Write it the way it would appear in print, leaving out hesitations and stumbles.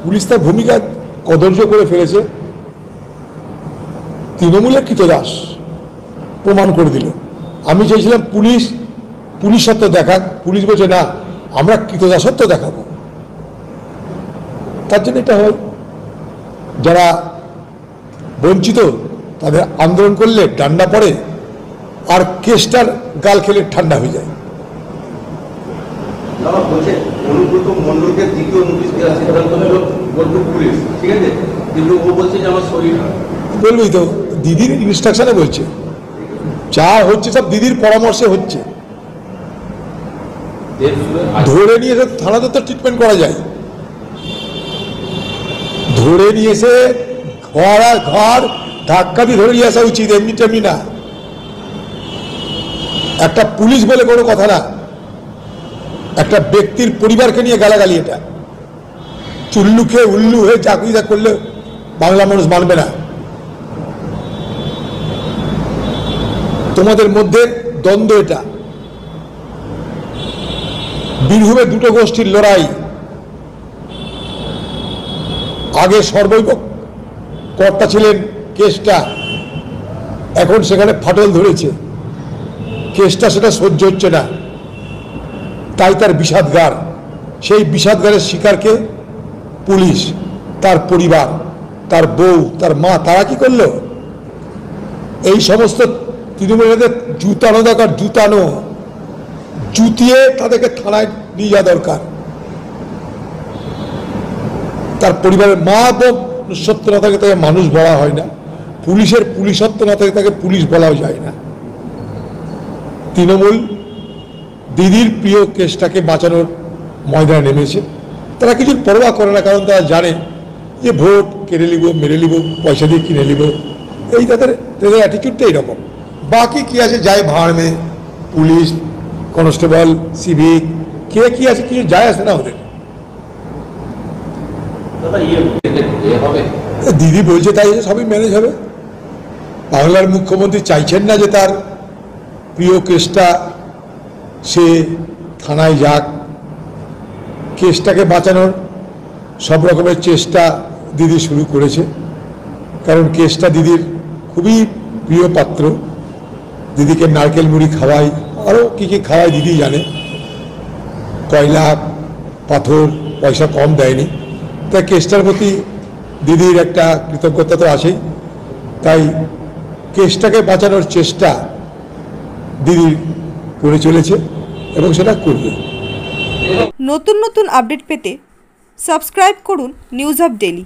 Police তার ভূমিকা কদর্য করে ফেলেছে। তৃণমূলের কৃতদাস প্রমাণ করে দিল। আমি চাইছিলাম পুলিশ সত্য দেখাক, পুলিশ বলছে না, আমরা কৃতদাসত্ব দেখাবো। তার জন্য এটা হয়, যারা বঞ্চিত তাদের আন্দোলন করলে ডান্ডা পড়ে, আর কেসটার গাল খেলে ঠান্ডা হয়ে যায়। বলবি তো, দিদির ইনস্ট্রাকশনে বলছে, যা হচ্ছে সব দিদির পরামর্শে হচ্ছে। ধরে নিয়ে এসে থানাতে তো ট্রিটমেন্ট করা যায়, ধরে নিয়ে এসে ঘর ধাক্কা দিয়ে ধরে নিয়ে আসা উচিত, এমনি তেমনি না। একটা পুলিশ বলে কোনো কথা না, একটা ব্যক্তির পরিবারকে নিয়ে গালাগালি। এটা চুল্লু খেয়ে উল্লু হয়ে চাকরিদা করলে বাংলা মানুষ মানবে না। তোমাদের মধ্যে দ্বন্দ্ব, এটা বীরভূমে দুটো গোষ্ঠীর লড়াই। আগে সর্বকর্তা ছিলেন কেসটা, এখন সেখানে ফাটল ধরেছে কেসটা, সেটা সহ্য হচ্ছে না, তাই তার বিষাদগার। সেই বিষাদগারের শিকারকে পুলিশ, তার পরিবার, তার বউ, তার মা, তারা কি করলো? এই সমস্ত তৃণমূলীদের জুতানো দরকার, জুতানো, জুতিয়ে তাদেরকে থানায় নিয়ে যাওয়া দরকার। তার পরিবারের মা সত্য না থাকে তাকে মানুষ বলা হয় না, পুলিশের পুলিশত্ব না থাকে তাকে পুলিশ বলাও যায় না। তৃণমূল দিদির প্রিয় কেসটাকে বাঁচানোর ময়দানে নেমেছে। তারা কিছুর পরোয়া করে না, কারণ তারা জানে যে ভোট কেড়ে নিব, মেরে নিব, পয়সা দিয়ে কিনে নিব। এই তাদের অ্যাটিটিউডটা এইরকম। বাকি কি আছে যায় ভাড় মে, পুলিশ, কনস্টেবল, সিভিক, কে কি আছে কিছু যায় আসে না ওদের। দিদি বলছে তাই সবই ম্যানেজ হবে। বাংলার মুখ্যমন্ত্রী চাইছেন না যে তার প্রিয় কেসটা সে থানায় যাক। কেসটাকে বাঁচানোর সব রকমের চেষ্টা দিদি শুরু করেছে, কারণ কেসটা দিদির খুবই প্রিয় পাত্র। দিদিকে নারকেল মুড়ি খাওয়াই, আরও কী কী খাওয়াই দিদি জানে। কয়লা পাথর পয়সা কম দেয়নি, তাই কেসটার প্রতি দিদির একটা কৃতজ্ঞতা তো আছেই। তাই কেসটাকে বাঁচানোর চেষ্টা দিদি করে চলেছে এবং সেটা করবে। নতুন নতুন আপডেট পেতে সাবস্ক্রাইব করুন নিউজ আপ ডেইলি।